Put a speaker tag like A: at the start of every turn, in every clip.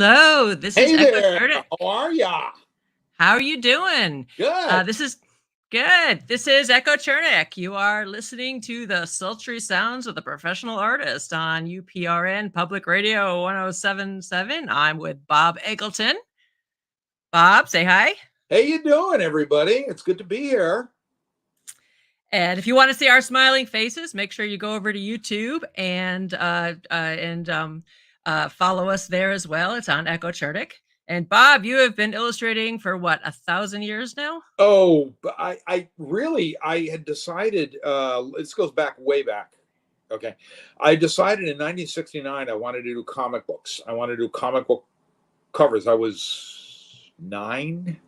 A: Hello, this is
B: Hey
A: Echo
B: there,
A: Chernik.
B: how are ya?
A: How are you doing?
B: Good.
A: This is good. This is Echo Chernik. You are listening to the sultry sounds of the professional artist on UPRN Public Radio 1077. I'm with Bob Eggleton. Bob, say hi.
B: How you doing, everybody? It's good to be here.
A: And if you want to see our smiling faces, make sure you go over to YouTube and follow us there as well. It's on Echo Chernik. And Bob, you have been illustrating for what, 1,000 years now?
B: Oh, but I had decided, this goes back way back. Okay. I decided in 1969 I wanted to do comic books. I wanted to do comic book covers. I was 9.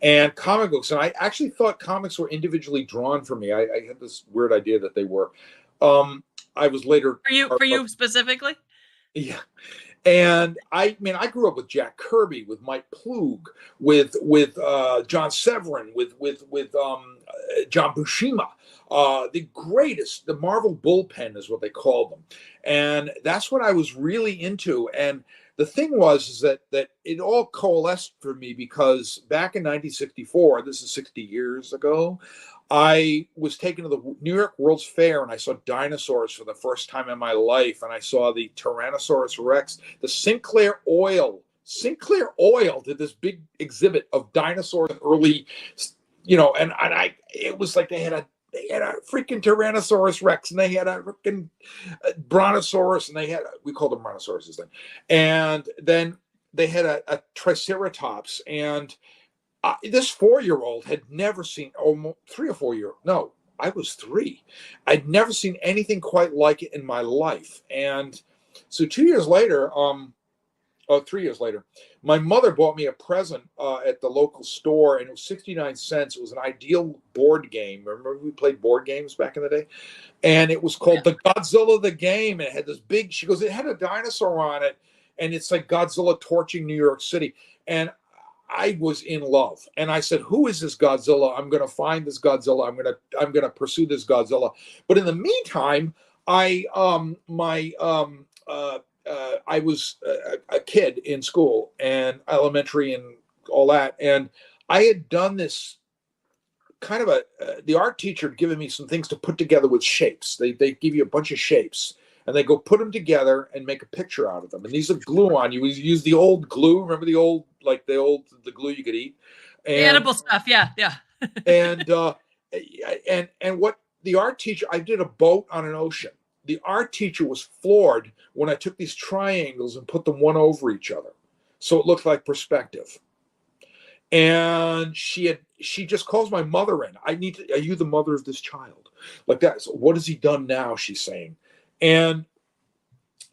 B: And comic books, and I actually thought comics were individually drawn for me. I had this weird idea that they were. I was later
A: For you specifically?
B: Yeah. And I grew up with Jack Kirby, with Mike Ploog, with John Severin, with John Buscema, the greatest. The Marvel bullpen is what they called them, and that's what I was really into. And the thing was that it all coalesced for me because back in 1964, this is 60 years ago, I was taken to the New York World's Fair and I saw dinosaurs for the first time in my life. And I saw the Tyrannosaurus Rex, the Sinclair Oil. Sinclair Oil did this big exhibit of dinosaurs early, and it was like they had a freaking Tyrannosaurus Rex and they had a freaking Brontosaurus and we called them Brontosauruses then. And then they had a Triceratops, and this 4-year-old had never seen, 3 or 4 year. No, I was 3. I'd never seen anything quite like it in my life. And so 2 years later, 3 years later, my mother bought me a present at the local store, and it was 69 cents. It was an Ideal board game. Remember we played board games back in the day? And it was called the Godzilla the Game. And it had this big, she goes, it had a dinosaur on it. And it's like Godzilla torching New York City. And I was in love, and I said, "Who is this Godzilla? I'm going to find this Godzilla. I'm going to pursue this Godzilla." But in the meantime, I was a kid in school and elementary and all that, and I had done this kind of the art teacher had given me some things to put together with shapes. They give you a bunch of shapes, and they go put them together and make a picture out of them. And these are glue on. You use the old glue. Remember the old the glue you could eat,
A: And, the edible stuff. Yeah.
B: and what the art teacher, I did a boat on an ocean. The art teacher was floored when I took these triangles and put them one over each other, so it looked like perspective. And she just calls my mother in. Are you the mother of this child? Like that. So what has he done now? She's saying. And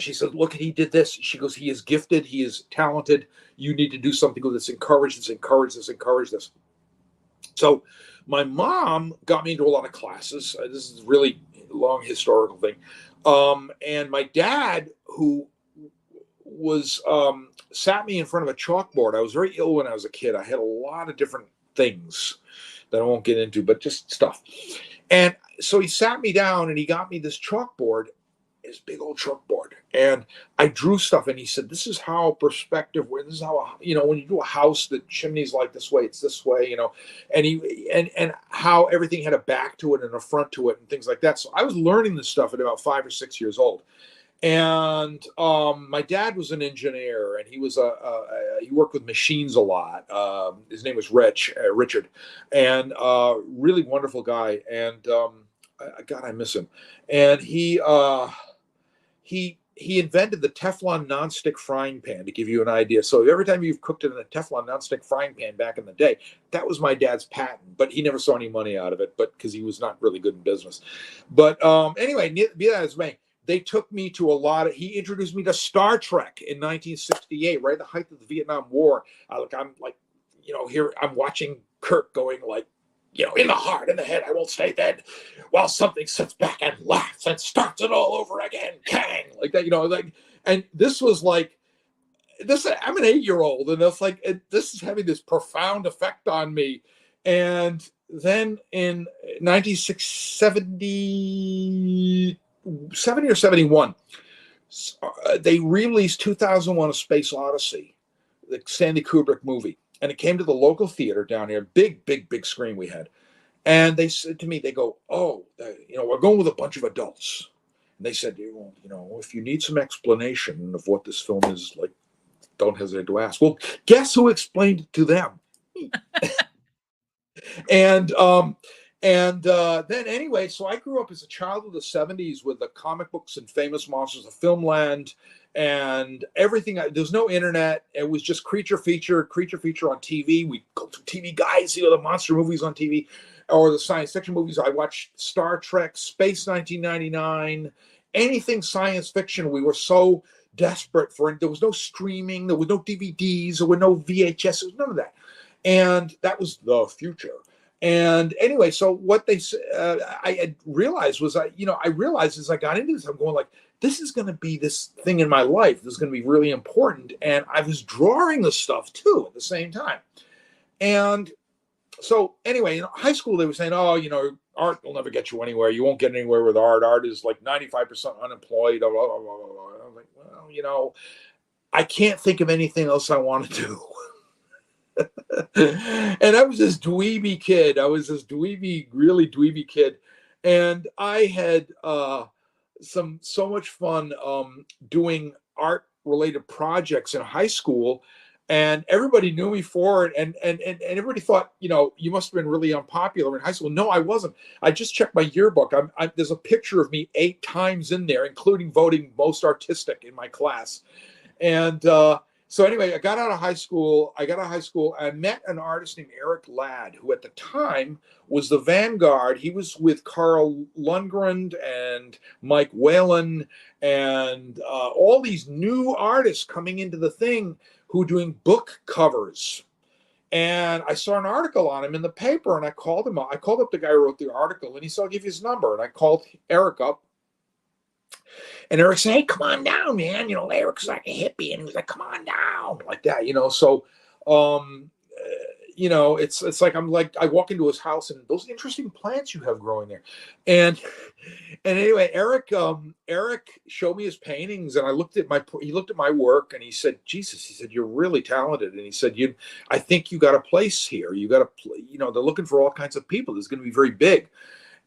B: she said, look, he did this. She goes, he is gifted. He is talented. You need to do something with this. Encourage this. So my mom got me into a lot of classes. This is a really long historical thing. And my dad, who was sat me in front of a chalkboard. I was very ill when I was a kid. I had a lot of different things that I won't get into, but just stuff. And so he sat me down and he got me this chalkboard, his big old chalkboard, and I drew stuff. And he said, "This is how perspective. This is how when you do a house, the chimney's like this way, it's this way, And and how everything had a back to it and a front to it and things like that." So I was learning this stuff at about 5 or 6 years old. And my dad was an engineer, and he was he worked with machines a lot. His name was Richard, and really wonderful guy. And God, I miss him. And he invented the Teflon nonstick frying pan, to give you an idea. So every time you've cooked in a Teflon nonstick frying pan back in the day, that was my dad's patent. But he never saw any money out of it, because he was not really good in business. But anyway, be that as may. They took me to he introduced me to Star Trek in 1968, right at the height of the Vietnam War. Here I'm watching Kirk going like, in the heart, in the head, I won't stay dead, while something sits back and laughs and starts it all over again, kang, like that, and this was like, I'm an 8-year-old, and it's like, this is having this profound effect on me. And then in 1970 or 71, they released 2001: A Space Odyssey, the Stanley Kubrick movie, and it came to the local theater down here, big screen we had. And they said to me, they go, "Oh, we're going with a bunch of adults." And they said, if you need some explanation of what this film is like, don't hesitate to ask. Well, guess who explained it to them? And then anyway, so I grew up as a child of the 70s with the comic books and Famous Monsters of Filmland and everything. There's no internet. It was just creature feature on TV. We go to TV guides, the monster movies on TV or the science fiction movies. I watched Star Trek, Space 1999, anything science fiction. We were so desperate for it. There was no streaming. There was no DVDs. There were no VHS. There was none of that. And that was the future. And anyway, so what I had realized was, I realized as I got into this, I'm going like, this is going to be this thing in my life. This is going to be really important. And I was drawing the stuff too at the same time. And so anyway, in high school, they were saying, oh, art will never get you anywhere. You won't get anywhere with art. Art is like 95% unemployed. Blah, blah, blah, blah. I'm like, well, I can't think of anything else I want to do. And I was this dweeby kid. Really dweeby kid. And I had so much fun doing art related projects in high school. And everybody knew me for it. And everybody thought, you must have been really unpopular in high school. No, I wasn't. I just checked my yearbook. There's a picture of me 8 times in there, including voting most artistic in my class. And so anyway, I got out of high school. I met an artist named Eric Ladd, who at the time was the vanguard. He was with Carl Lundgren and Mike Whalen and all these new artists coming into the thing who were doing book covers. And I saw an article on him in the paper, and I called him up. I called up the guy who wrote the article, and he said, "I'll give you his number." And I called Eric up. And Eric said, "Hey, come on down, man. Eric's like a hippie." And he was like, "Come on down," like that, So, it's like I walk into his house and those interesting plants you have growing there. And anyway, Eric showed me his paintings, and he looked at my work, and he said, "Jesus," he said, "you're really talented." And he said, "I think you got a place here. You got to, they're looking for all kinds of people. This is going to be very big."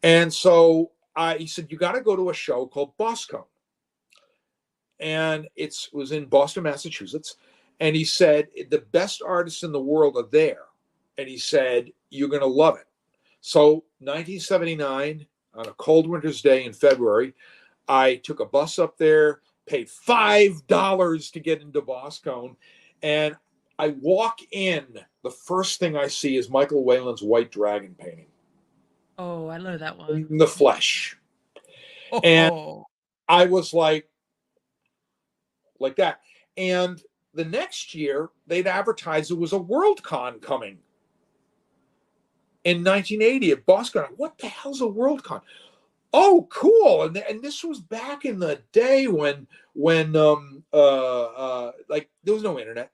B: And so he said, "You got to go to a show called Boscone." And it was in Boston, Massachusetts. And he said, "The best artists in the world are there." And he said, "You're going to love it." So 1979, on a cold winter's day in February, I took a bus up there, paid $5 to get into Boscone. And I walk in, the first thing I see is Michael Whalen's White Dragon painting.
A: Oh, I love that one.
B: In the flesh.
A: Oh.
B: And I was like that. And the next year, they'd advertised there was a Worldcon coming in 1980 at Boston. What the hell's a Worldcon? Oh, cool. And this was back in the day when there was no internet.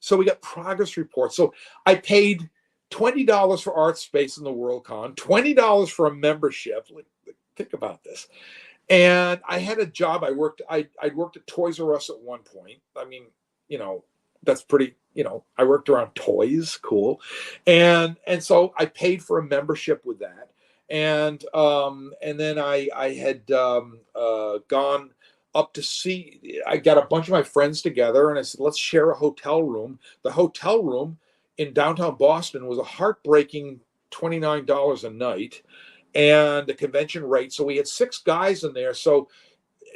B: So we got progress reports. So I paid $20 for art space in the Worldcon, $20 for a membership. Think about this. And I had a job. I'd worked at Toys R Us at one point. I mean, that's pretty, I worked around toys. Cool. And so I paid for a membership with that. And then I had gone up to see, I got a bunch of my friends together, and I said, let's share a hotel room. The hotel room in downtown Boston was a heartbreaking $29 a night. And the convention rate. So we had 6 guys in there. So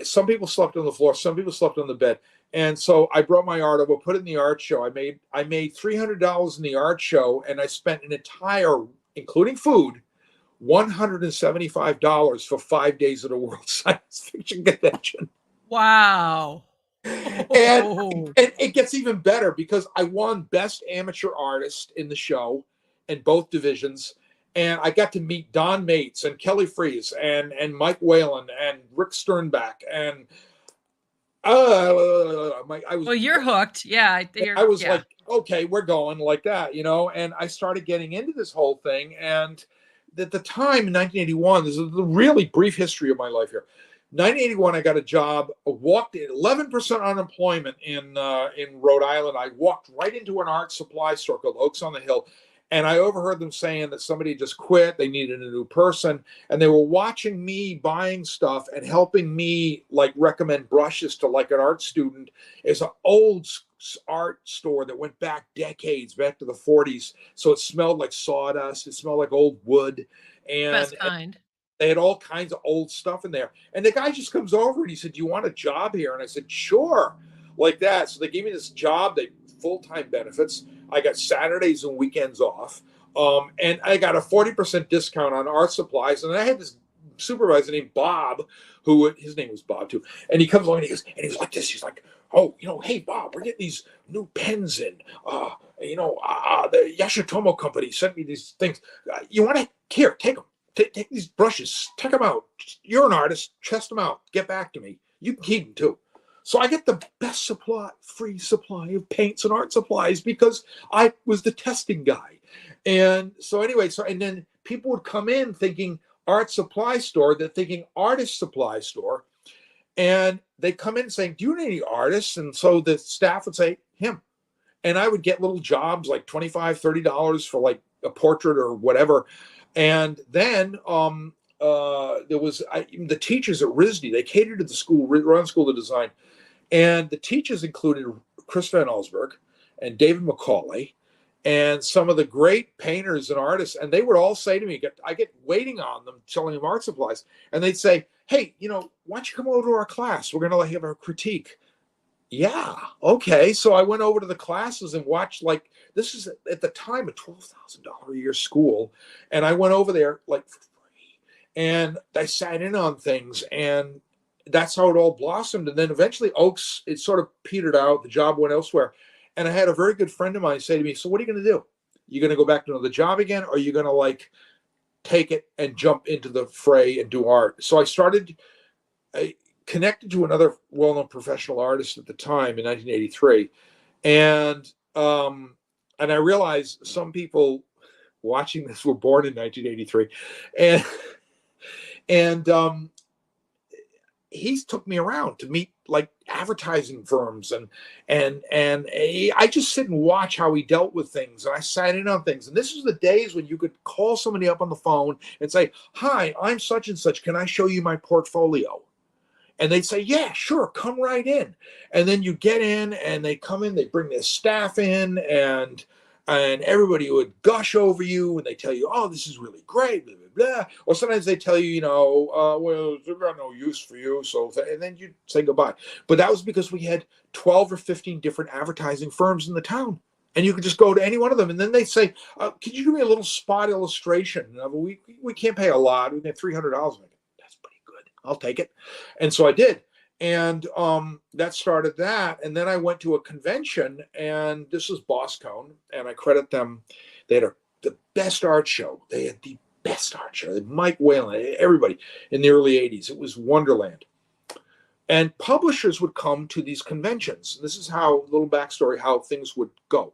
B: some people slept on the floor, some people slept on the bed. And so I brought my art over, put it in the art show. I made $300 in the art show, and I spent an entire, including food, $175 for 5 days at a World Science Fiction Convention.
A: Wow.
B: And it gets even better because I won Best Amateur Artist in the show in both divisions. And I got to meet Don Mates and Kelly Freas and Mike Whalen and Rick Sternbach. And
A: well, you're hooked. Yeah.
B: I was like, okay, we're going like that, and I started getting into this whole thing. And at the time in 1981, this is a really brief history of my life here. 1981, I got a job. Walked in 11% unemployment in Rhode Island. I walked right into an art supply store called Oaks on the Hill, and I overheard them saying that somebody just quit. They needed a new person, and they were watching me buying stuff and helping me like recommend brushes to like an art student. It's an old art store that went back decades, back to the 40s. So it smelled like sawdust. It smelled like old wood, and
A: Best kind.
B: they had all kinds of old stuff in there. And the guy just comes over and he said, "Do you want a job here?" And I said, "Sure," like that. So they gave me this job. They full-time benefits. I got Saturdays and weekends off. And I got a 40% discount on art supplies. And I had this supervisor named Bob, who his name was Bob too. And he comes along and he was like this. He's like, "Oh, hey Bob, we're getting these new pens in. The Yashitomo company sent me these things. You want to here, take them. Take these brushes, check them out. You're an artist, test them out. Get back to me. You can keep them too." So I get the best free supply of paints and art supplies because I was the testing guy. And so anyway, and then people would come in thinking art supply store, they're thinking artist supply store. And they come in saying, "Do you know any artists?" And so the staff would say, "Him." And I would get little jobs like $25, $30 for like a portrait or whatever. And then there was the teachers at RISD. They catered to the school, run School of Design. And the teachers included Chris Van Allsburg and David Macaulay and some of the great painters and artists. And they would all say to me, I get waiting on them, selling them art supplies. And they'd say, "Hey, why don't you come over to our class? We're going to have a critique." Yeah, okay. So I went over to the classes and watched, like, this is at the time a $12,000 a year school. And I went over there like for free. And I sat in on things, and that's how it all blossomed. And then eventually Oaks, it sort of petered out. The job went elsewhere. And I had a very good friend of mine say to me, "So what are you going to do? You going to go back to another job again? Or are you going to like take it and jump into the fray and do art?" So I connected to another well-known professional artist at the time in 1983, and I realized some people watching this were born in 1983, and he took me around to meet like advertising firms, and I just sit and watch how he dealt with things, and I sat in on things. And this was the days when you could call somebody up on the phone and say, "Hi, I'm such and such. Can I show you my portfolio?" And they'd say, "Yeah, sure, come right in." And then you get in, and they come in, they bring their staff in, and everybody would gush over you, and they tell you, "Oh, this is really great, blah, blah, blah." Or sometimes they tell you, "Well, they've got no use for you." And then you say goodbye. But that was because we had 12 or 15 different advertising firms in the town. And you could just go to any one of them. And then they say, "Could you do me a little spot illustration? We can't pay a lot. We get $300. That's pretty good. I'll take it." And so I did. And that started that. And then I went to a convention, and this was Boscone, and I credit them. They had the best art show. They had the best art show. They had Mike Whalen, everybody in the early 80s. It was Wonderland. And publishers would come to these conventions. This is how, little backstory, how things would go.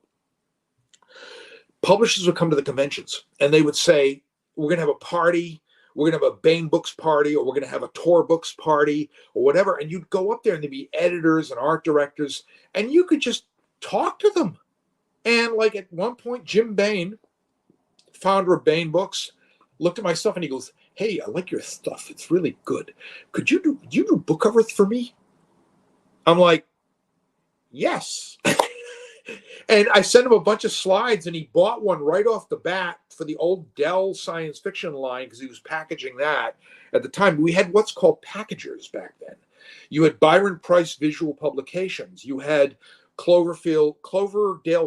B: Publishers would come to the conventions, and they would say, "We're going to have a party. We're going to have a Bain Books party, or we're going to have a Tor Books party," or whatever. And you'd go up there, and there'd be editors and art directors, and you could just talk to them. And like at one point, Jim Bain, founder of Bain Books, looked at my stuff and he goes, "Hey, I like your stuff. It's really good. Could you do book covers for me?" I'm like, "Yes." And I sent him a bunch of slides, and he bought one right off the bat for the old Dell science fiction line, because he was packaging that at the time. We had what's called packagers back then. You had Byron Price Visual Publications. You had Cloverdale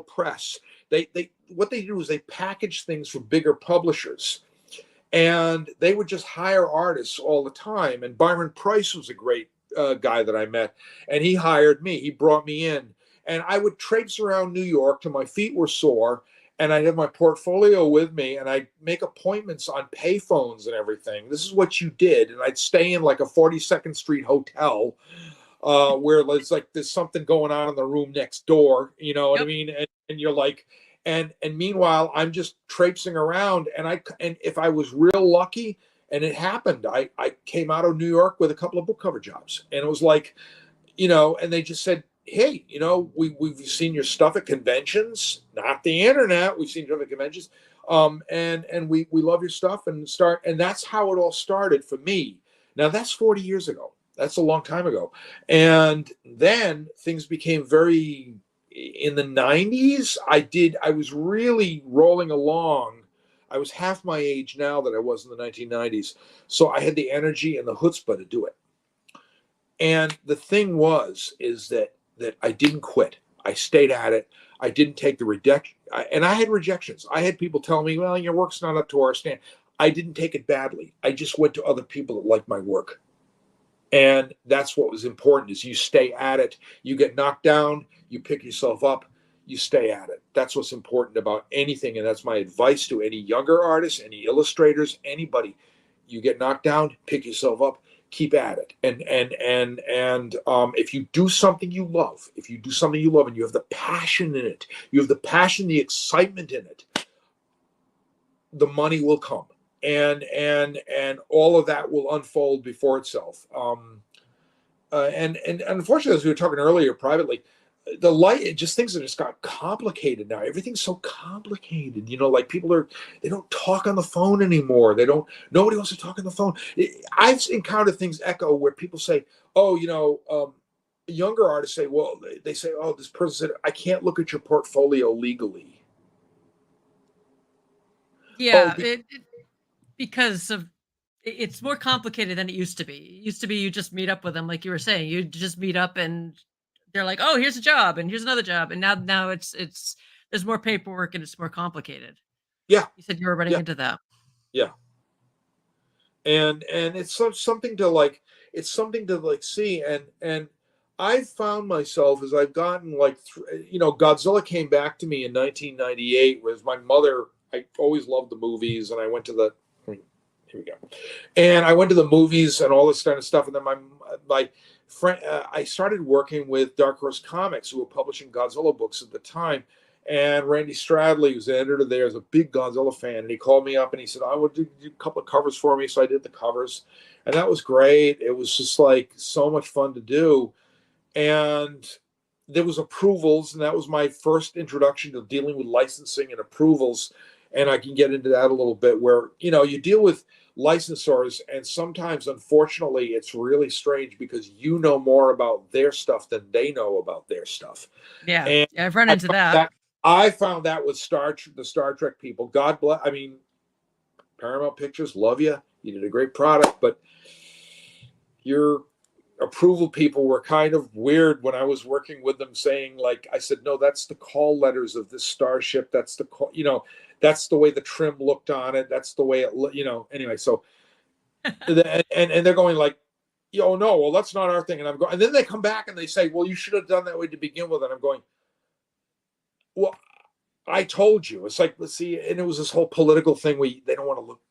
B: Press. What they do is they package things for bigger publishers, and they would just hire artists all the time. And Byron Price was a great guy that I met, and he hired me. He brought me in. And I would traipse around New York till my feet were sore, and I'd have my portfolio with me, and I'd make appointments on payphones and everything. This is what you did. And I'd stay in like a 42nd Street hotel where it's like there's something going on in the room next door. You know what I mean? And you're like, and meanwhile, I'm just traipsing around, and if I was real lucky, And it happened. I came out of New York with a couple of book cover jobs, and it was like, and they just said, hey, we've seen your stuff at conventions, not the internet. We've seen your stuff at conventions. And we love your stuff, and that's how it all started for me. Now that's 40 years ago. That's a long time ago. And then things became very, in the 90s, I was really rolling along. I was half my age now that I was in the 1990s. So I had the energy and the chutzpah to do it. And the thing is that I didn't quit. I stayed at it. I didn't take the rejection. And I had rejections. I had people telling me, well, your work's not up to our standard. I didn't take it badly. I just went to other people that liked my work. And that's what was important, is you stay at it. You get knocked down, you pick yourself up, you stay at it. That's what's important about anything. And that's my advice to any younger artists, any illustrators, anybody. You get knocked down, pick yourself up, keep at it. And if you do something you love, and you have the passion in it, you have the passion, the excitement in it, the money will come. And all of that will unfold before itself. And unfortunately, as we were talking earlier privately, things have just got complicated now. Everything's so complicated. Like they don't talk on the phone anymore. Nobody wants to talk on the phone. I've encountered things, Echo, where people say, oh, younger artists say, well, they say, oh, this person said, I can't look at your portfolio legally.
A: Yeah, because of it's more complicated than it used to be. It used to be you just meet up with them, like you were saying. You just meet up and they're like, "Oh, here's a job and here's another job." And now it's there's more paperwork and it's more complicated.
B: Yeah.
A: You said you were running into that.
B: Yeah. And it's something to see, and I've found myself, as I've gotten Godzilla came back to me in 1998. Was my mother? I always loved the movies, and I went to here we go. And I went to the movies and all this kind of stuff. And then my friend, I started working with Dark Horse Comics, who were publishing Godzilla books at the time. And Randy Stradley, who's the editor there, is a big Godzilla fan. And he called me up and he said, I would do a couple of covers for me. So I did the covers. And that was great. It was just like so much fun to do. And there was approvals. And that was my first introduction to dealing with licensing and approvals. And I can get into that a little bit, where, you deal with licensors, and sometimes, unfortunately, it's really strange because you know more about their stuff than they know about their stuff.
A: Yeah, and I've run into that.
B: I found that with the Star Trek people. God bless. I mean, Paramount Pictures, love you. You did a great product, but your approval people were kind of weird when I was working with them, saying, like, I said, no, that's the call letters of this starship. That's the call, that's the way the trim looked on it. That's the way it, anyway. So, and they're going like, no, well, that's not our thing. And I'm going, and then they come back and they say, well, you should have done that way to begin with. And I'm going, well, I told you. It's like, let's see. And it was this whole political thing where they don't want to look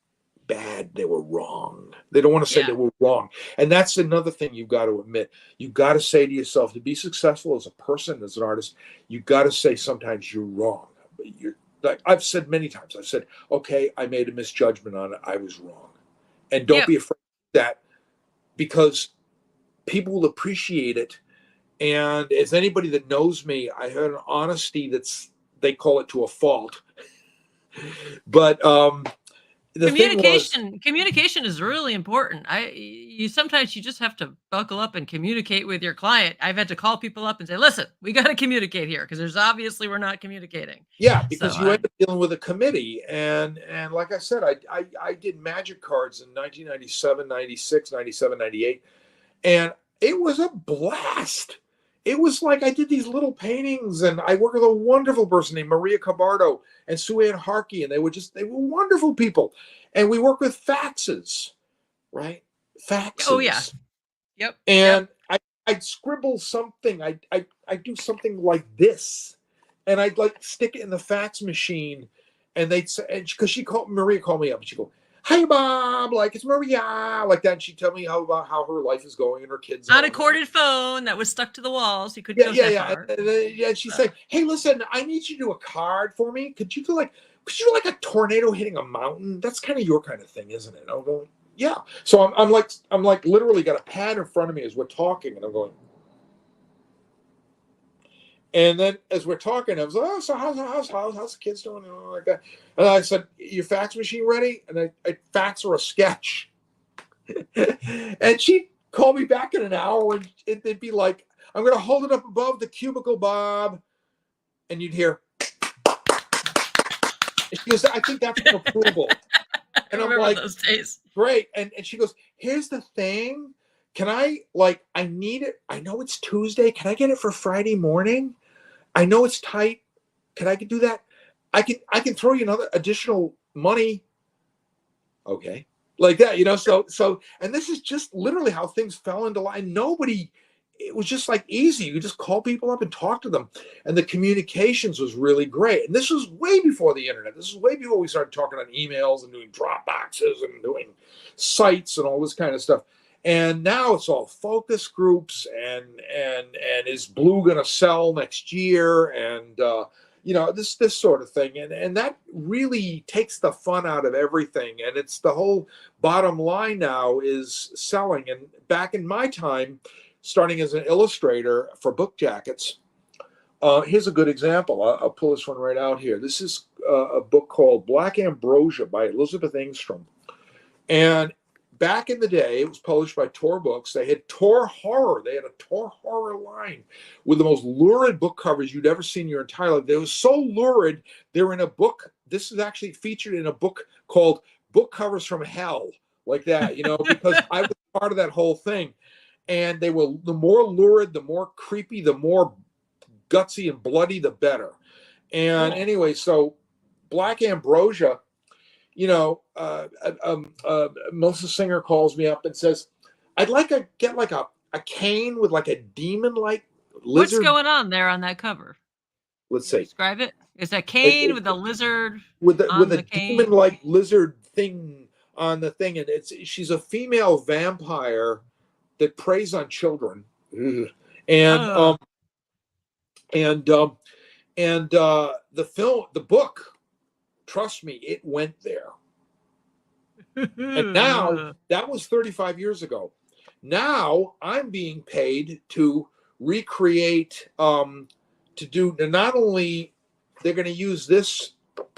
B: bad. They were wrong. They don't want to say they were wrong. And that's another thing you've got to admit. You've got to say to yourself, to be successful as a person, as an artist, you've got to say sometimes you're wrong. But you're, like I've said many times, I've said, okay, I made a misjudgment on it. I was wrong. And don't be afraid of that, because people will appreciate it. And as anybody that knows me, I have an honesty they call it to a fault. But
A: communication is really important. Sometimes you just have to buckle up and communicate with your client. I've had to call people up and say, listen, we got to communicate here, because there's obviously we're not communicating.
B: Yeah, because you end up dealing with a committee. And like I said, I did magic cards in 1997, 96, 97, 98. And it was a blast. It was like I did these little paintings, and I worked with a wonderful person named Maria Cabardo and Sue Ann Harkey, and they were wonderful people. And we worked with faxes, right? Faxes.
A: Oh yeah. Yep.
B: And I'd scribble something. I'd do something like this, and I'd like stick it in the fax machine, and they'd say, and because Maria called me up, and she'd go, "Hi, Bob, like, it's Maria," like that. And she'd tell me about how her life is going and her kids.
A: On a corded phone that was stuck to the wall, so you couldn't go that far.
B: And she'd say, "Hey, listen, I need you to do a card for me. Could you do like a tornado hitting a mountain? That's kind of your kind of thing, isn't it?" I'm going, Yeah. So I'm like literally got a pad in front of me as we're talking, and I'm going. And then as we're talking, I was like, oh, so how's the kids doing? And all like that. And I said, your fax machine ready? And I fax her a sketch. And she'd call me back in an hour, and it'd be like, I'm going to hold it up above the cubicle, Bob. And you'd hear, and she goes, I think that's an approval. And I'm like,
A: those days.
B: Great. And she goes, here's the thing. Can I, I need it. I know it's Tuesday. Can I get it for Friday morning? I know it's tight. Can I do that? I can throw you another additional money. Okay. Like that, so, and this is just literally how things fell into line. It was just like easy. You just call people up and talk to them. And the communications was really great. And this was way before the internet. This was way before we started talking on emails and doing Dropboxes and doing sites and all this kind of stuff. And now it's all focus groups and is Blue going to sell next year? And, this sort of thing. And that really takes the fun out of everything. And it's the whole bottom line now is selling. And back in my time, starting as an illustrator for book jackets, here's a good example. I'll pull this one right out here. This is a book called Black Ambrosia by Elizabeth Engstrom. And back in the day, it was published by Tor Books. They had Tor Horror. They had a Tor Horror line with the most lurid book covers you'd ever seen in your entire life. They were so lurid, they're in a book. This is actually featured in a book called Book Covers from Hell, like that, because I was part of that whole thing. And they were, the more lurid, the more creepy, the more gutsy and bloody, the better. And anyway, so Black Ambrosia, Melissa Singer calls me up and says, I'd like to get like a cane with like a demon-like lizard.
A: What's going on there on that cover?
B: Let's see.
A: Describe it. It's a cane with a lizard
B: with a demon-like lizard thing on the thing, and she's a female vampire that preys on children, and the book, trust me, it went there. And now, that was 35 years ago. Now I'm being paid to recreate, to do, not only they're going to use this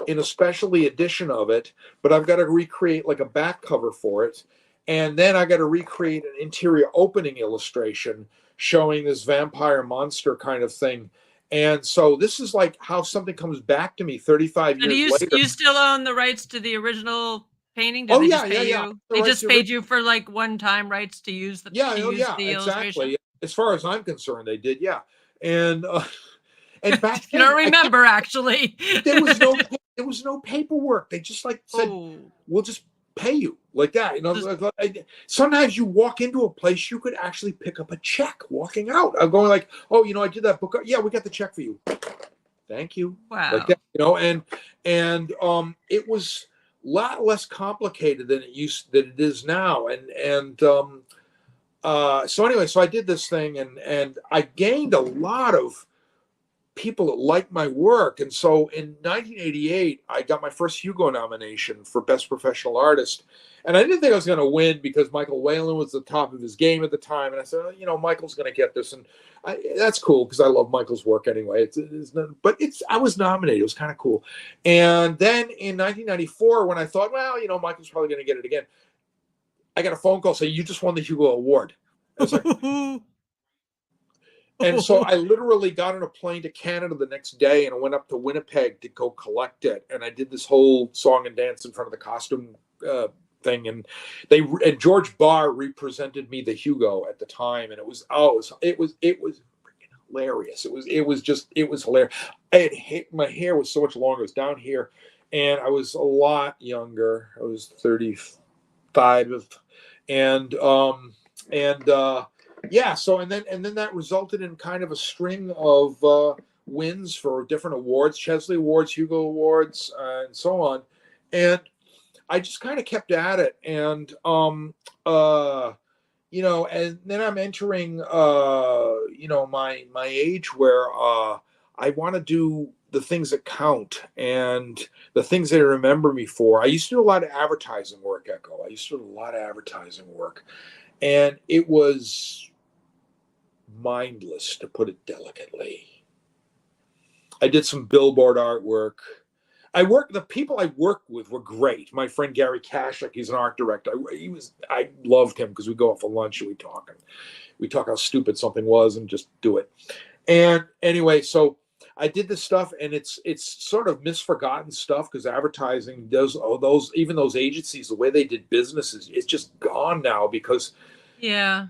B: in a specialty edition of it, but I've got to recreate like a back cover for it. And then I got to recreate an interior opening illustration showing this vampire monster kind of thing. And so this is like how something comes back to me 35 years later.
A: You still own the rights to the original painting? Did they just pay you? They just paid you for like one-time rights to use the
B: exactly.
A: illustration?
B: As far as I'm concerned, they did, yeah. And back then,
A: I don't remember actually.
B: There was no paperwork. They just said, we'll just pay you like that. Sometimes you walk into a place, you could actually pick up a check walking out. I'm going like, oh, I did that book. Yeah, we got the check for you. Thank you.
A: Wow.
B: Like that, and it was a lot less complicated than it is now. So anyway, so I did this thing and I gained a lot of people that liked my work. And so in 1988, I got my first Hugo nomination for Best Professional Artist. And I didn't think I was going to win because Michael Whalen was at the top of his game at the time. And I said, Michael's going to get this. And that's cool because I love Michael's work anyway. I was nominated. It was kind of cool. And then in 1994, when I thought, Michael's probably going to get it again, I got a phone call saying, you just won the Hugo Award. I was like, and so I literally got on a plane to Canada the next day and I went up to Winnipeg to go collect it. And I did this whole song and dance in front of the costume thing. And George Barr represented me the Hugo at the time. And it was freaking hilarious. It was hilarious. My hair was so much longer. It was down here. And I was a lot younger. I was 35. Yeah, so and then that resulted in kind of a string of wins for different awards, Chesley Awards, Hugo Awards, and so on. And I just kind of kept at it. And and then I'm entering my age where I want to do the things that count and the things they remember me for. I used to do a lot of advertising work, Echo. I used to do a lot of advertising work. And it was mindless, to put it delicately. I did some billboard artwork. The people I worked with were great. My friend Gary Kashik, he's an art director. I loved him because we go out for lunch and we talk how stupid something was and just do it. And anyway, so I did this stuff, and it's sort of misforgotten stuff because advertising does even those agencies, the way they did business it's just gone now because
A: yeah.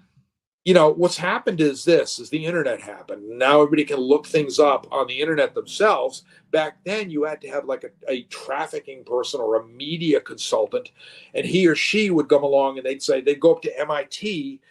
B: What's happened is the internet happened. Now everybody can look things up on the internet themselves. Back then you had to have like a trafficking person or a media consultant, and he or she would come along and they'd go up to MIT,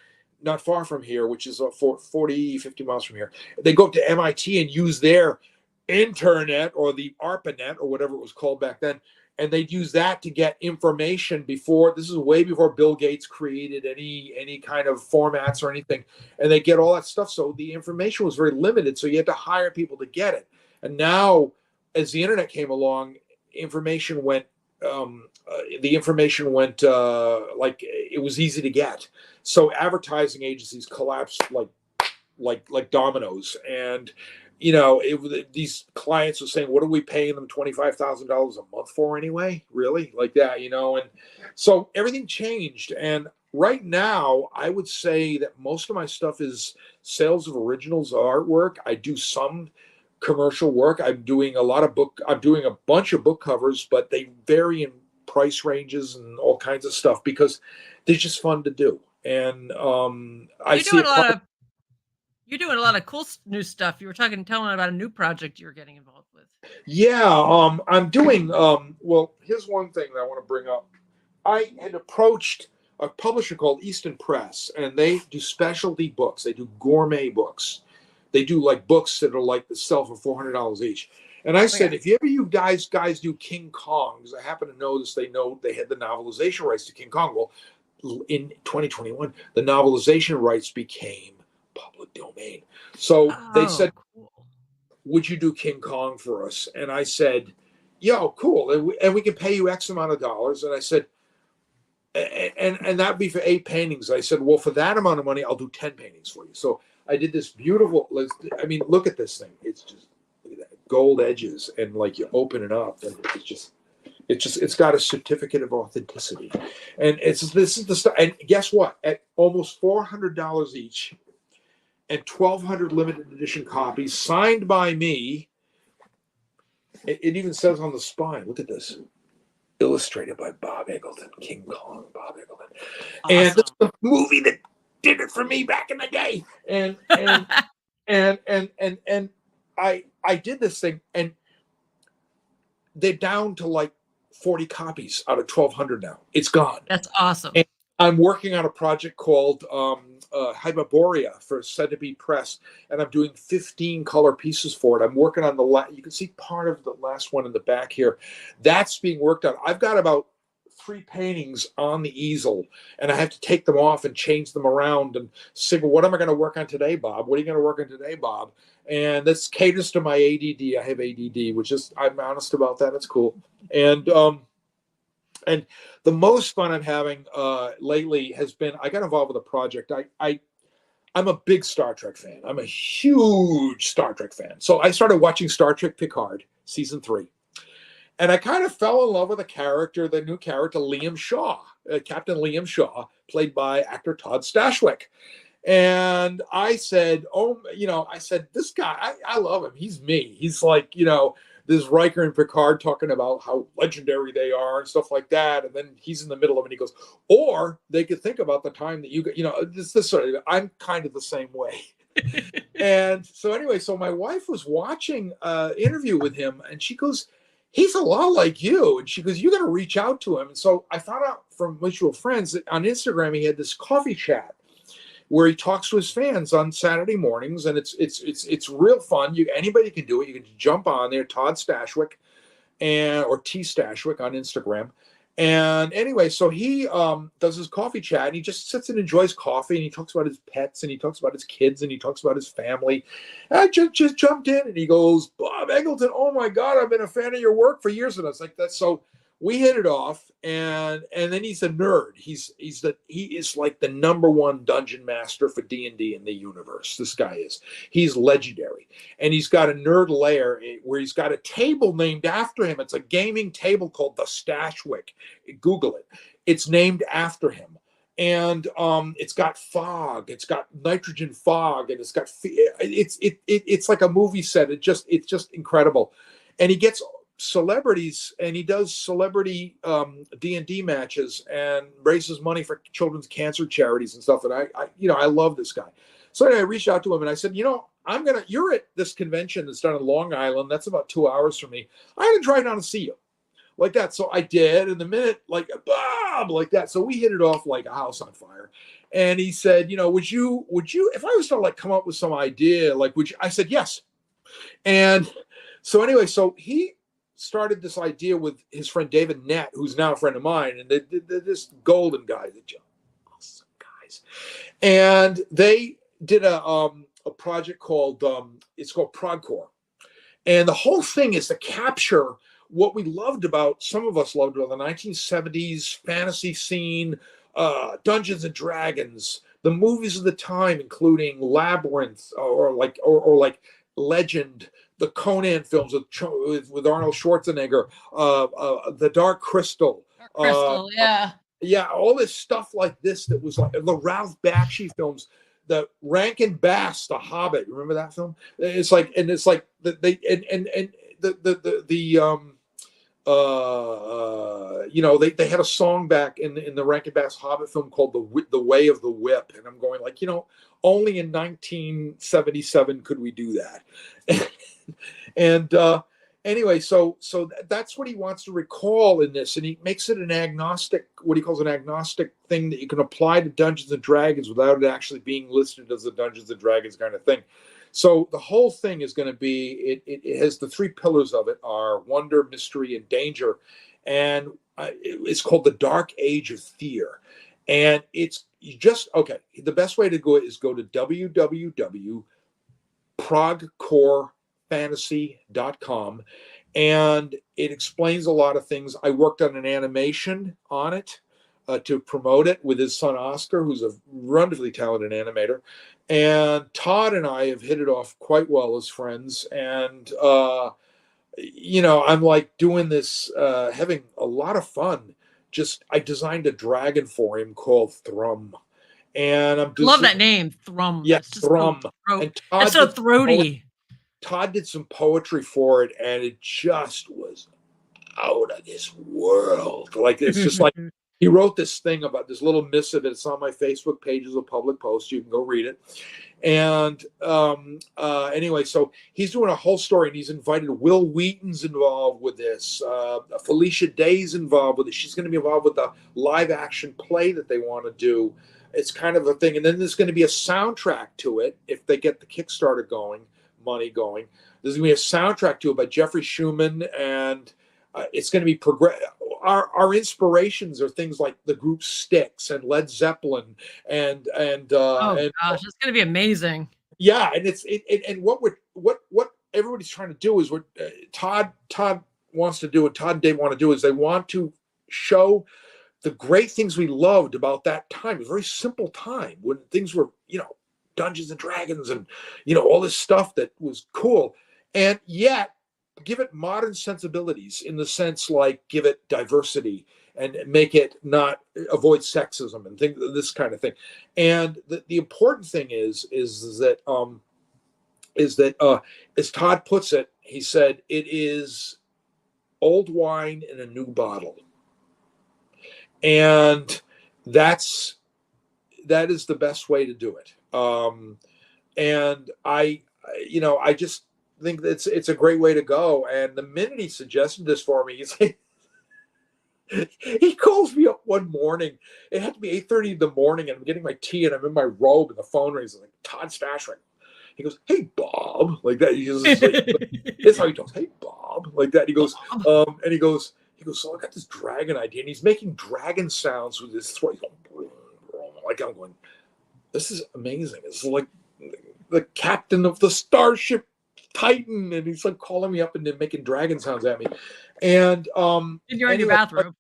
B: not far from here, which is 40, 50 miles from here. They go up to MIT and use their internet or the ARPANET or whatever it was called back then. And they'd use that to get information this is way before Bill Gates created any kind of formats or anything. And they get all that stuff. So the information was very limited. So you had to hire people to get it. And now, as the internet came along, information went like it was easy to get. So advertising agencies collapsed like dominoes. And these clients were saying, what are we paying them $25,000 a month for anyway? Really? Like that, and so everything changed. And right now, I would say that most of my stuff is sales of originals artwork. I do some commercial work. I'm doing a bunch of book covers, but they vary in price ranges and all kinds of stuff because they're just fun to do. And
A: you're doing a lot of cool new stuff. You were telling about a new project you're getting involved with.
B: Yeah, I'm doing, well, here's one thing that I want to bring up. I had approached a publisher called Easton Press, and they do specialty books. They do gourmet books. They do like books that are like the sell for $400 each. And I said, if you guys do King Kong, because I happen to notice they had the novelization rights to King Kong. Well, in 2021, the novelization rights became public domain. So they said, cool. Would you do King Kong for us? And I said, yo, cool. And we can pay you X amount of dollars. And I said, and that'd be for 8 paintings. I said, well, for that amount of money, I'll do 10 paintings for you. So I did this beautiful, look at this thing. It's just, look at that, gold edges. And like you open it up and it's got a certificate of authenticity. And this is the stuff. And guess what? At almost $400 each, and 1,200 limited edition copies signed by me. It even says on the spine, look at this. Illustrated by Bob Eggleton, King Kong, Bob Eggleton. Awesome. And this is the movie that did it for me back in the day. And I did this thing, and they're down to like 40 copies out of 1,200 now. It's gone.
A: That's awesome.
B: And I'm working on a project called Hyperborea for Centipede Press, and I'm doing 15 color pieces for it. I'm working on you can see part of the last one in the back here. That's being worked on. I've got about 3 paintings on the easel, and I have to take them off and change them around and say, well, what am I going to work on today, Bob? What are you going to work on today, Bob? And this caters to my ADD. I have ADD, which is, I'm honest about that. It's cool. And the most fun I'm having lately has been, I got involved with a project. I'm a big Star Trek fan. I'm a huge Star Trek fan. So I started watching Star Trek Picard, season 3. And I kind of fell in love with the new character, Liam Shaw, Captain Liam Shaw, played by actor Todd Stashwick. And I said, this guy, I love him. He's me. He's like, this Riker and Picard talking about how legendary they are and stuff like that. And then he's in the middle of it and he goes, or they could think about the time that you got, this sort of, I'm kind of the same way. And so anyway, so my wife was watching an interview with him and she goes, he's a lot like you. And she goes, you got to reach out to him. And so I found out from mutual friends that on Instagram, he had this coffee chat where he talks to his fans on Saturday mornings, and it's real fun. Anybody can do it. You can jump on there, Todd Stashwick, or T Stashwick on Instagram, And anyway, so he does his coffee chat, and he just sits and enjoys coffee, and he talks about his pets, and he talks about his kids, and he talks about his family. And I just jumped in, and he goes, Bob Eggleton, oh my God, I've been a fan of your work for years. And I was like, that's so. We hit it off, and then he's a nerd. He is like the #1 dungeon master for D&D in the universe. This guy is. He's legendary, and he's got a nerd lair where he's got a table named after him. It's a gaming table called the Stashwick. Google it. It's named after him, and it's got fog. It's got nitrogen fog, and it's like a movie set. It's just incredible, and he gets celebrities, and he does celebrity D&D matches and raises money for children's cancer charities and stuff. And I love this guy. So anyway, I reached out to him and I said, you're at this convention that's done in Long Island. That's about 2 hours from me. I'm going to drive down and see you like that. So I did. And the minute, like, Bob, like that. So we hit it off like a house on fire. And he said, would you, if I was to like come up with some idea, like, would you? I said, yes. And so anyway, so he started this idea with his friend David Nett, who's now a friend of mine, and they're this golden guy, the awesome guys. And they did a project called it's called Progcore, and the whole thing is to capture what we loved about, some of us loved about the 1970s fantasy scene, Dungeons and Dragons, the movies of the time, including Labyrinth or like Legend, the Conan films with Arnold Schwarzenegger, the Dark Crystal.
A: Yeah.
B: Yeah, all this stuff like this that was like the Ralph Bakshi films, the Rankin Bass, The Hobbit. Remember that film? It's like they had a song back in the Rankin Bass Hobbit film called the Way of the Whip, and I'm going like, only in 1977 could we do that. And anyway, so that's what he wants to recall in this, and he makes it an agnostic, what he calls an agnostic thing that you can apply to Dungeons and Dragons without it actually being listed as a Dungeons and Dragons kind of thing. So the whole thing is going to be, it has the 3 pillars of it are wonder, mystery, and danger, and it's called the Dark Age of Fear. And the best way to go is go to www.progcorefantasy.com, and it explains a lot of things. I worked on an animation on it to promote it with his son Oscar, who's a wonderfully talented animator. And Todd and I have hit it off quite well as friends. And, I'm like doing this, having a lot of fun. I designed a dragon for him called Thrum. And
A: love that name, Thrum.
B: Yeah, Thrum.
A: And Todd, so throaty.
B: Todd did some poetry for it, and it just was out of this world. Like, it's just like, he wrote this thing about this little missive. It's on my Facebook page as a public post. You can go read it. And anyway, so he's doing a whole story, and he's invited Will Wheaton's involved with this. Felicia Day's involved with it. She's going to be involved with the live action play that they want to do. It's kind of a thing. And then there's going to be a soundtrack to it if they get the Kickstarter money going. There's going to be a soundtrack to it by Jeffrey Schumann, and it's going to be our inspirations are things like the group Styx and Led Zeppelin and gosh,
A: it's going to be amazing.
B: Yeah, and and what everybody's trying to do is what Todd wants to do, and Todd and Dave want to do, is they want to show the great things we loved about that time. It was a very simple time when things were, Dungeons and Dragons and all this stuff that was cool, and yet give it modern sensibilities in the sense like give it diversity and make it not avoid sexism and this kind of thing. And the important thing is that as Todd puts it, he said, it is old wine in a new bottle. And that is the best way to do it. And I just think that it's a great way to go. And the minute he suggested this for me, he calls me up one morning. It had to be 8:30 in the morning, and I'm getting my tea, and I'm in my robe, and the phone rings. Like, Todd Stashwick. He goes, "Hey, Bob," like that. He just, that's how he talks. "Hey, Bob," like that. He goes, He goes, so I got this dragon idea, and he's making dragon sounds with his throat. Like I'm going, this is amazing. It's like the captain of the starship Titan, and he's like calling me up and then making dragon sounds at me. And
A: you're in your bathroom.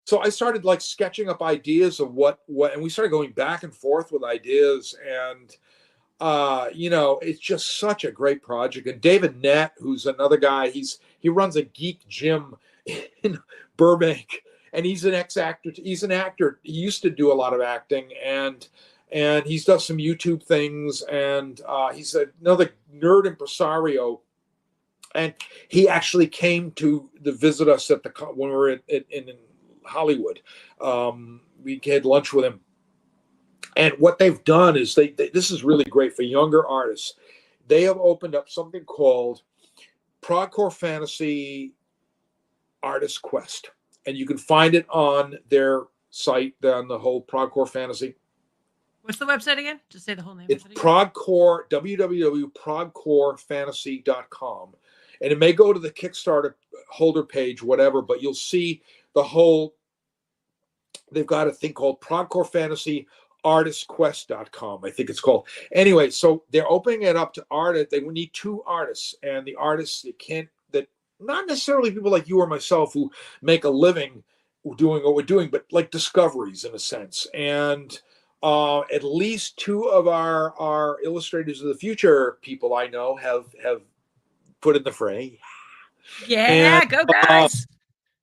B: So I started like sketching up ideas of what, and we started going back and forth with ideas, and you know, it's just such a great project. And David Nett, who's another guy, he runs a geek gym in Burbank, and he's an ex-actor. He's an actor. He used to do a lot of acting, and he's done some YouTube things, and he's another nerd impresario. And he actually came to visit us at when we were in Hollywood. We had lunch with him. And what they've done is this is really great for younger artists. They have opened up something called Progcore Fantasy Artist Quest. And you can find it on their site, on the whole Progcore Fantasy.
A: What's the website again? Just say the whole name.
B: It's Progcore, www.progcorefantasy.com. And it may go to the Kickstarter holder page, whatever, but you'll see the whole, they've got a thing called Progcore Fantasy artistquest.com, I think it's called. Anyway, so they're opening it up to artists. They need 2 artists, and the artists that not necessarily people like you or myself who make a living doing what we're doing, but like discoveries in a sense. And at least 2 of our illustrators of the future people I know have put in the fray.
A: Yeah, and, go guys.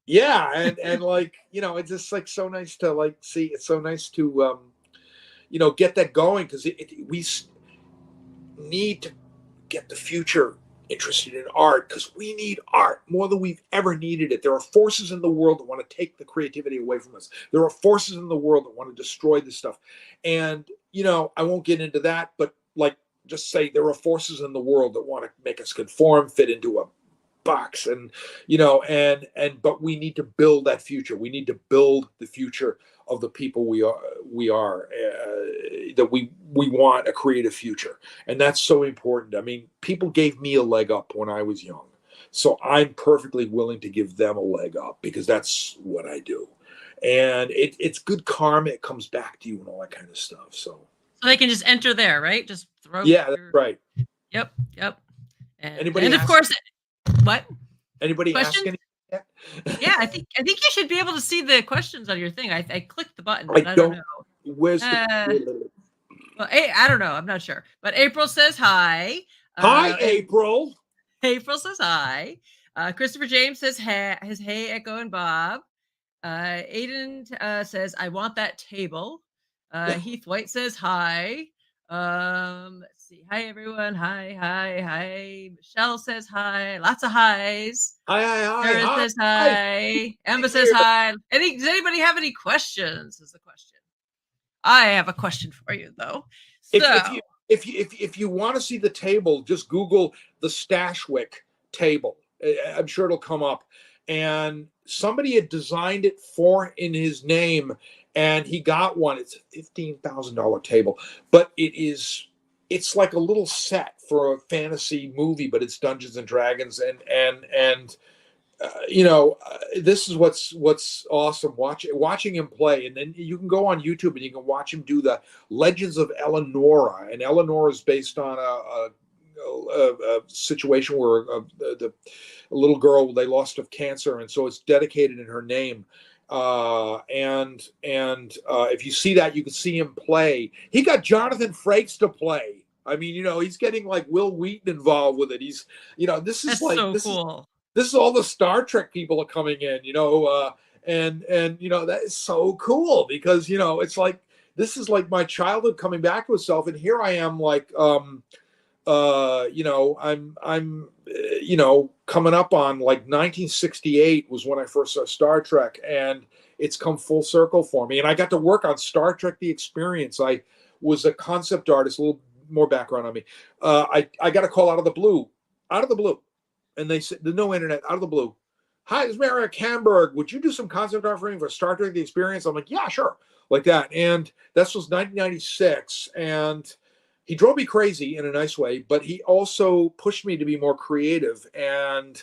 B: Yeah, and like, you know, it's just like so nice to like see. It's so nice to you know, get that going, because we need to get the future interested in art, because we need art more than we've ever needed it. There are forces in the world that want to take the creativity away from us. There are forces in the world that want to destroy this stuff. And, you know, I won't get into that, but like, just say there are forces in the world that want to make us conform, fit into a box, and, you know, but we need to build that future. We need to build the future of the people we are that we want a creative future. And that's so important. I mean, people gave me a leg up when I was young, so I'm perfectly willing to give them a leg up, because that's what I do. And it's good karma. It comes back to you and all that kind of stuff. So they
A: can just enter there, right? Just throw.
B: Yeah, that's right.
A: Yep. And
B: of
A: course, what?
B: Anybody ask anything yet?
A: Yeah, I think you should be able to see the questions on your thing. I clicked the button,
B: but
A: I don't know.
B: Where's
A: well, I don't know. I'm not sure. But April says hi.
B: Hi, April.
A: April says hi. Christopher James says his hey, Echo and Bob. Aiden says, I want that table. Heath White says hi. Let's see. Hi, everyone. Hi. Michelle says hi. Lots of highs.
B: Hi.
A: Sarah says hi. Emma says hi. Does anybody have any questions? Is the question. I have a question for you, though. So,
B: if you want to see the table, just Google the Stashwick table. I'm sure it'll come up. And somebody had designed it in his name, and he got one. It's a $15,000 table, but it's like a little set for a fantasy movie, but it's Dungeons and Dragons, and you know, this is what's awesome. Watching him play, and then you can go on YouTube and you can watch him do the Legends of Eleonora, and Eleonora is based on a situation where a little girl, they lost of cancer, and so it's dedicated in her name. And if you see that, you can see him play. He got Jonathan Frakes to play. I mean, you know, he's getting like Will Wheaton involved with it. He's, you know, this is
A: cool.
B: This is all the Star Trek people are coming in, you know, and you know, that is so cool, because, you know, it's like, this is like my childhood coming back to itself, and here I am, like, you know, I'm you know, coming up on like 1968 was when I first saw Star Trek, and it's come full circle for me. And I got to work on Star Trek: The Experience. I was a concept artist. A little more background on me. I got a call out of the blue, and they said, there's no internet, out of the blue. Hi, this is Merrick Hamburg. Would you do some concept art for me for Star Trek: The Experience? I'm like, yeah, sure, like that. And this was 1996, and he drove me crazy in a nice way, but he also pushed me to be more creative. And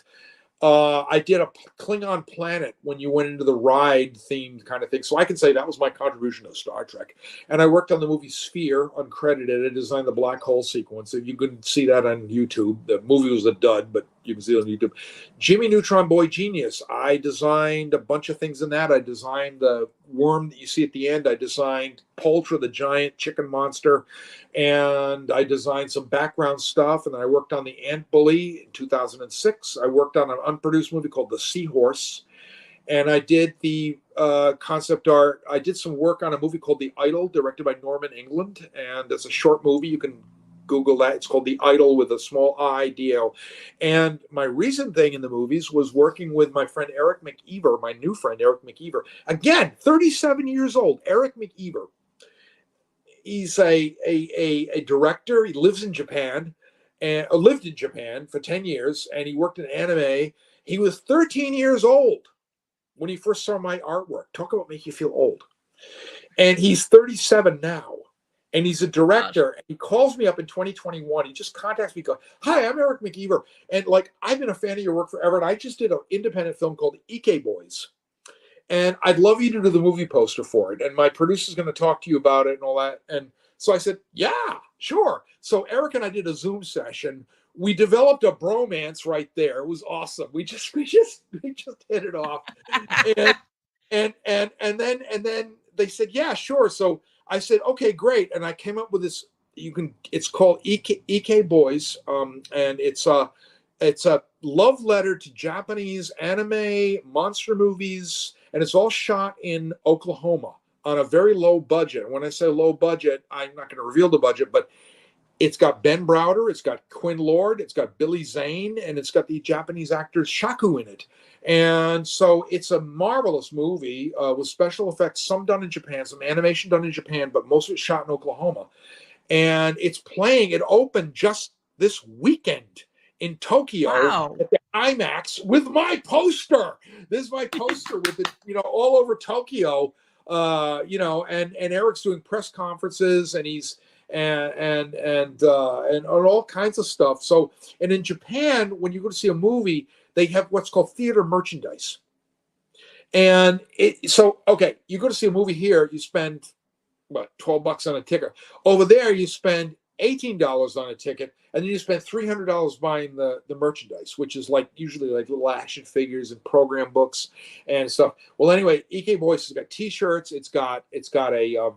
B: I did a Klingon planet when you went into the ride themed kind of thing. So I can say that was my contribution to Star Trek. And I worked on the movie Sphere, uncredited. I designed the black hole sequence. You can see that on YouTube. The movie was a dud, but you can see it on YouTube. Jimmy Neutron Boy Genius. I designed a bunch of things in that. I designed the worm that you see at the end. I designed Poltra, the giant chicken monster. And I designed some background stuff. And then I worked on the Ant Bully in 2006. I worked on an unproduced movie called The Seahorse. And I did the concept art. I did some work on a movie called The Idol, directed by Norman England. And it's a short movie. You can Google that. It's called The Idol with a small I, D-L. And my recent thing in the movies was working with my friend Eric McEver, my new friend Eric McEver. Again, 37 years old, Eric McEver. He's a director. He lives in Japan and lived in Japan for 10 years, and he worked in anime. He was 13 years old when he first saw my artwork. Talk about make you feel old. And he's 37 now. And he's a director. And he calls me up in 2021. He just contacts me, goes, "Hi, I'm Eric McEver. And like, I've been a fan of your work forever. And I just did an independent film called Ike Boys. And I'd love you to do the movie poster for it. And my producer's going to talk to you about it and all that." And so I said, "Yeah, sure." So Eric and I did a Zoom session. We developed a bromance right there. It was awesome. We just hit it off. And then they said, "Yeah, sure." So I said, "Okay, great." And I came up with this. It's called Ike Boys, and it's a love letter to Japanese anime, monster movies, and it's all shot in Oklahoma on a very low budget. When I say low budget, I'm not going to reveal the budget, but it's got Ben Browder, it's got Quinn Lord, it's got Billy Zane, and it's got the Japanese actor Shaku in it. And so it's a marvelous movie with special effects, some done in Japan, some animation done in Japan, but most of it shot in Oklahoma. And it's playing, it opened just this weekend in Tokyo.
A: Wow.
B: At the IMAX with my poster. This is my poster with it, all over Tokyo. And Eric's doing press conferences, and he's and all kinds of stuff. So, and in Japan, when you go to see a movie, they have what's called theater merchandise. And okay, you go to see a movie here, you spend what, $12 on a ticket. Over there, you spend $18 on a ticket, and then you spend $300 buying the merchandise, which is like usually like little action figures and program books and stuff. Well, anyway, Ike Boys has got T-shirts. It's got a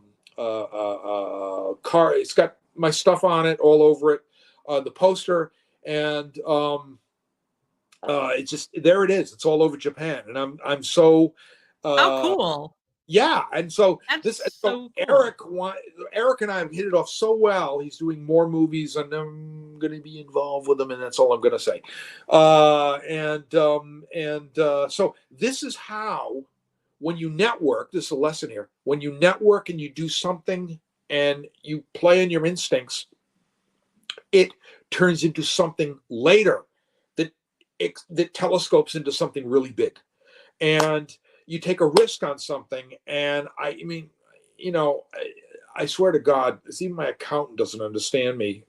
B: car. It's got my stuff on it all over it, the poster, and it's just there. It is. It's all over Japan, and I'm so.
A: How cool!
B: Yeah, and so
A: That's so cool.
B: Eric and I have hit it off so well. He's doing more movies, and I'm going to be involved with him, and that's all I'm going to say. So this is how, when you network, this is a lesson here. When you network and you do something and you play on your instincts, it turns into something later that telescopes into something really big, and you take a risk on something. And I mean, I swear to God, even my accountant doesn't understand me,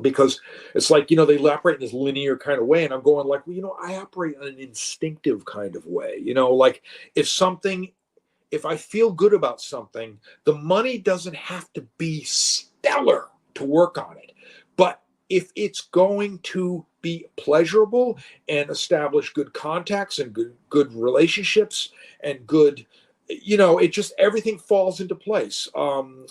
B: because it's like, they operate in this linear kind of way. And I'm going like, well, I operate in an instinctive kind of way, like if I feel good about something, the money doesn't have to be stellar to work on it. But if it's going to be pleasurable and establish good contacts and good relationships and good, it just, everything falls into place.
A: You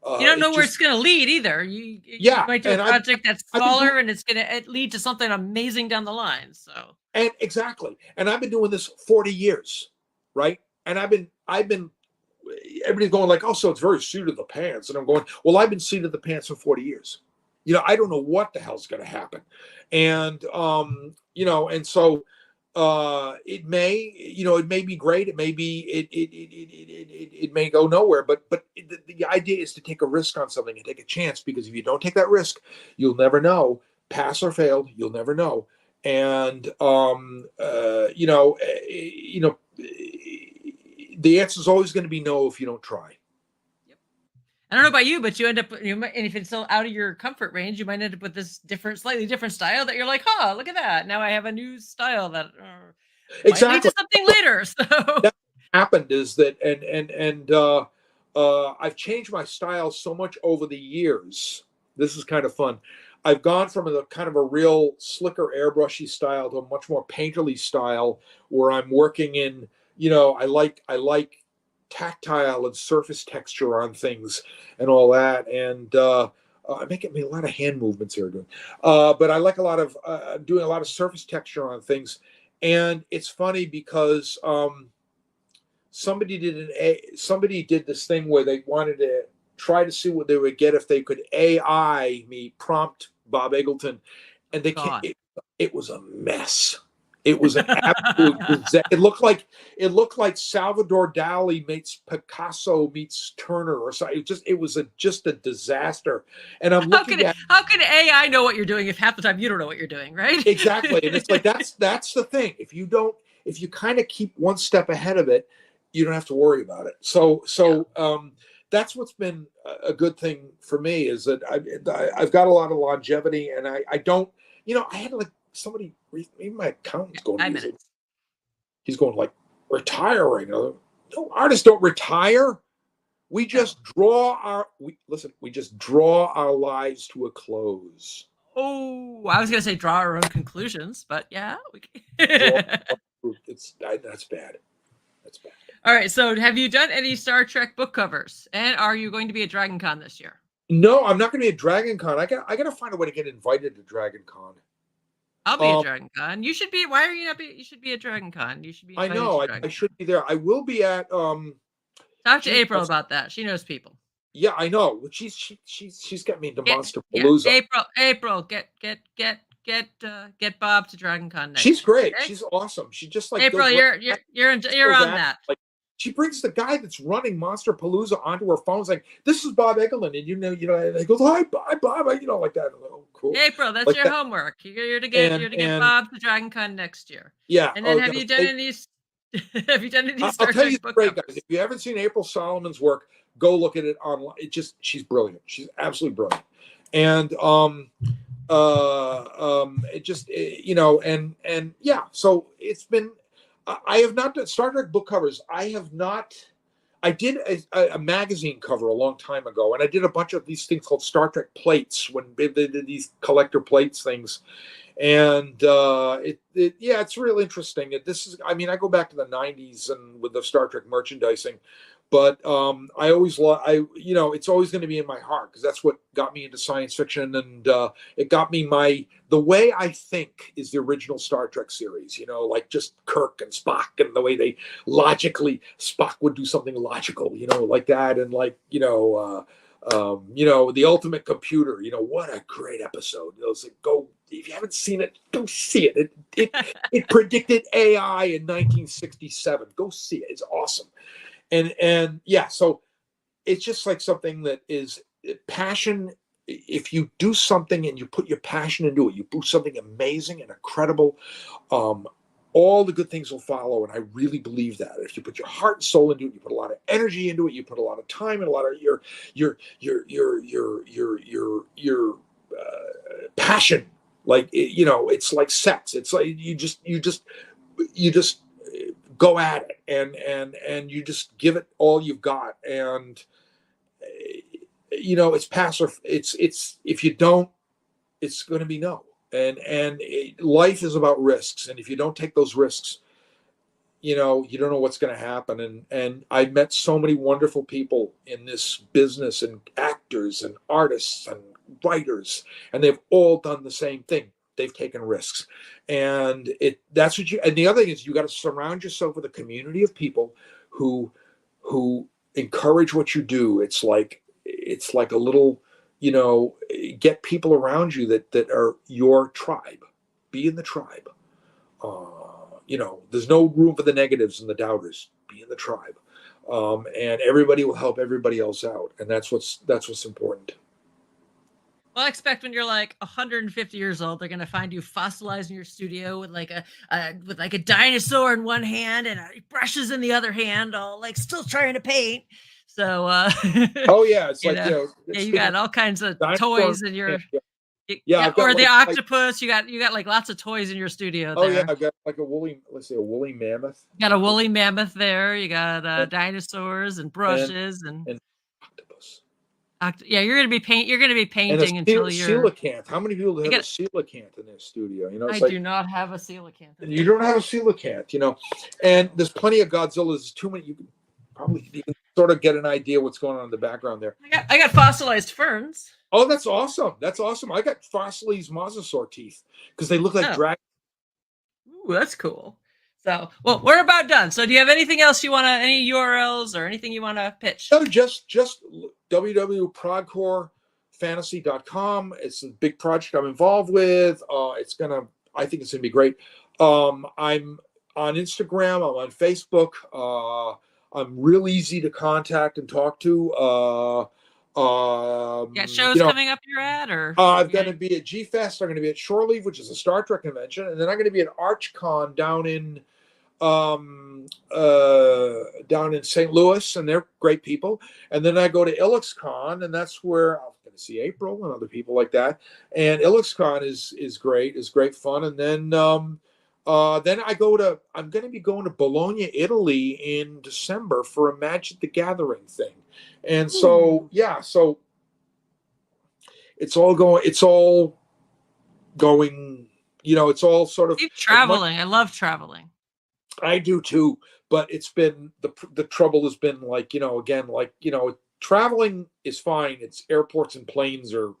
A: don't know where it's going to lead either. You might do a project that's smaller and it's going to lead to something amazing down the line. So,
B: and exactly. And I've been doing this 40 years, right? And I've been everybody's going like, "Oh, so it's very seat of the pants." And I'm going, well, I've been seat of the pants for 40 years. I don't know what the hell's going to happen. And, and so it may be great. It may be, it may go nowhere, but the idea is to take a risk on something and take a chance, because if you don't take that risk, you'll never know. Pass or failed, you'll never know. And, the answer is always going to be no if you don't try.
A: Yep. I don't know about you, but you end up, and if it's so out of your comfort range, you might end up with this slightly different style that you're like, huh, look at that. Now I have a new style that might lead to
B: Exactly.
A: something later. So
B: That happened is that, I've changed my style so much over the years. This is kind of fun. I've gone from a kind of a real slicker airbrushy style to a much more painterly style where I'm working in, I like tactile and surface texture on things and all that. And I make a lot of hand movements here, but I like a lot of doing a lot of surface texture on things. And it's funny because somebody did this thing where they wanted to try to see what they would get if they could AI me prompt Bob Eggleton, and they can't.
A: God.
B: It was a mess. It was an absolute disaster. It looked like Salvador Dali meets Picasso meets Turner or something. It was just a disaster. And I'm looking at
A: how can AI know what you're doing if half the time you don't know what you're doing, right?
B: exactly, and it's like that's the thing. If you kind of keep one step ahead of it, you don't have to worry about it. That's what's been a good thing for me is that I've got a lot of longevity, and I don't, I had like somebody, even my accountant's going,
A: 5 minutes.
B: he's going like retiring. No, artists don't retire. We just draw our lives to a close.
A: Oh, I was gonna say draw our own conclusions, but yeah,
B: That's bad. That's bad.
A: All right. So, have you done any Star Trek book covers? And are you going to be at Dragon Con this year?
B: No, I'm not going to be at Dragon Con. I got to find a way to get invited to Dragon Con.
A: I'll be at Dragon Con. You should be. Why are you not? You should be at Dragon Con. You should be.
B: I know. I should be there. I will be at.
A: Talk to April about that. She knows people.
B: Yeah, I know. She's got me into Monster Palooza.
A: April, get Bob to Dragon Con next.
B: She's great. Okay? She's awesome. She just like
A: April. You're on that.
B: Like, she brings the guy that's running Monster Palooza onto her phone, like, "This is Bob Eggleton," and and he goes, "Hi, Bob," like that. Like, oh, cool.
A: April, that's like your homework. You're to get Bob to Dragon Con next year.
B: Yeah.
A: And then have you done any? Have you done any Star Trek book
B: covers? Guys. If you haven't seen April Solomon's work, go look at it online. She's brilliant. She's absolutely brilliant. And so it's been. I have not done Star Trek book covers. I have not. I did a magazine cover a long time ago, and I did a bunch of these things called Star Trek plates when they did these collector plates things. And it's real interesting. I go back to the 90s and with the Star Trek merchandising, but it's always going to be in my heart because that's what got me into science fiction, and it got me the way I think is the original Star Trek series. Like just Kirk and Spock, and the way they logically Spock would do something logical, like that, and the Ultimate Computer. What a great episode! Go. If you haven't seen it, go see it. It predicted AI in 1967. Go see it. It's awesome. And so it's just like something that is passion. If you do something and you put your passion into it, you do something amazing and incredible, all the good things will follow. And I really believe that if you put your heart and soul into it, you put a lot of energy into it, you put a lot of time and a lot of your passion. Like, it's like sex. It's like you just go at it and you just give it all you've got. And it's passive. It's if you don't, it's going to be no. And life is about risks. And if you don't take those risks, you don't know what's going to happen. And I met so many wonderful people in this business, and actors and artists and writers, and they've all done the same thing. They've taken risks, and that's what and the other thing is you got to surround yourself with a community of people who encourage what you do. It's like a little, get people around you that are your tribe. Be in the tribe. There's no room for the negatives and the doubters. Be in the tribe, and everybody will help everybody else out, and that's what's important.
A: Well, I expect when you're like 150 years old, they're gonna find you fossilized in your studio with like a dinosaur in one hand and brushes in the other hand, all like still trying to paint. So,
B: Oh yeah, it's
A: you
B: like,
A: know, yeah, you
B: speaking
A: got
B: of
A: all kinds of
B: dinosaur,
A: toys in
B: yeah,
A: your
B: yeah. Yeah,
A: yeah,
B: I've got
A: or the
B: like
A: octopus. You got like lots of toys in your studio
B: oh yeah,
A: there.
B: I've got like let's say a woolly mammoth,
A: You got a woolly mammoth there. You got
B: and
A: dinosaurs and
B: and,
A: brushes and
B: and octopus.
A: yeah. You're gonna be
B: And a
A: painting until you're.
B: coelacanth. How many people
A: I
B: have a
A: get.
B: coelacanth in their studio?
A: I
B: It's
A: do
B: like
A: not have a coelacanth in
B: you
A: my
B: don't
A: studio.
B: have a coelacanth. And
A: No.
B: there's plenty of Godzillas. There's too many. You can sort of get an idea what's going on in the background there.
A: I got fossilized ferns.
B: Oh, that's awesome. That's awesome. I got fossilized mosasaur teeth because they look like
A: Oh,
B: dragons.
A: ooh, that's cool. So, well, we're about done. So, do you have anything else you want to, any URLs or anything you want to pitch?
B: No, just www.progcorefantasy.com. It's a big project I'm involved with. I think it's gonna be great. I'm on Instagram. I'm on Facebook. I'm real easy to contact and talk to.
A: You got shows coming up you're at, or
B: I'm
A: you got
B: going to be at G Fest. I'm going to be at Shore Leave, which is a Star Trek convention, and then I'm going to be at ArchCon down in St. Louis, and they're great people. And then I go to IllexCon, and that's where I'm going to see April and other people like that. And IllexCon is great fun. And then I'm going to be going to Bologna, Italy in December for a Magic the Gathering thing. And so it's all going. It's all going. It's all sort of
A: keep
B: as much.
A: traveling. I love traveling.
B: I do too, but it's been the trouble has been like again traveling is fine. It's airports and planes are.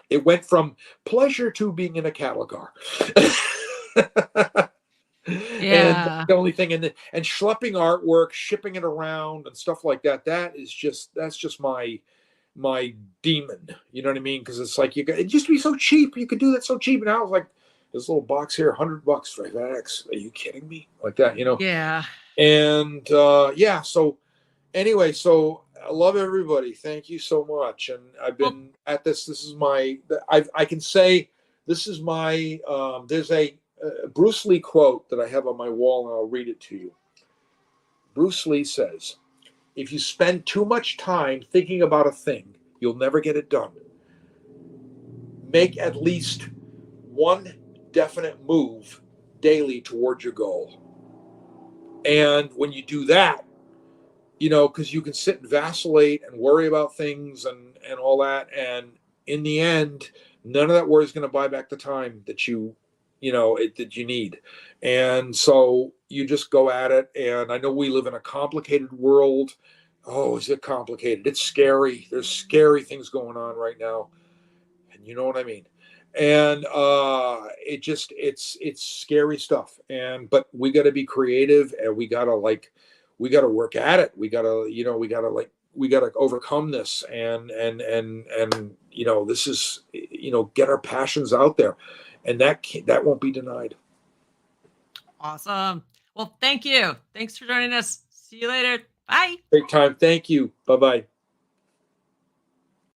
B: It went from pleasure to being in a cattle car. And
A: Yeah.
B: the only thing, and schlepping artwork, shipping it around, and stuff like that. That's just my demon. You know what I mean? Because it's like it used to be so cheap. You could do that so cheap, and now it's like this little box here, $100 for FedEx. Are you kidding me? Like that,
A: Yeah.
B: And So anyway, so I love everybody. Thank you so much. And I've been at this. This is I can say this is my. There's a Bruce Lee quote that I have on my wall, and I'll read it to you. Bruce Lee says, if you spend too much time thinking about a thing, you'll never get it done. Make at least one definite move daily towards your goal. And when you do that, because you can sit and vacillate and worry about things and all that. And in the end, none of that worry is going to buy back the time that that you need. And so you just go at it. And I know we live in a complicated world. Oh, is it complicated? It's scary. There's scary things going on right now. And you know what I mean? And it's scary stuff. But we got to be creative, and we got to work at it. We got to overcome this, and this is, get our passions out there, and that won't be denied.
A: Awesome. Well, thank you. Thanks for joining us. See you later. Bye.
B: Great time. Thank you. Bye-bye.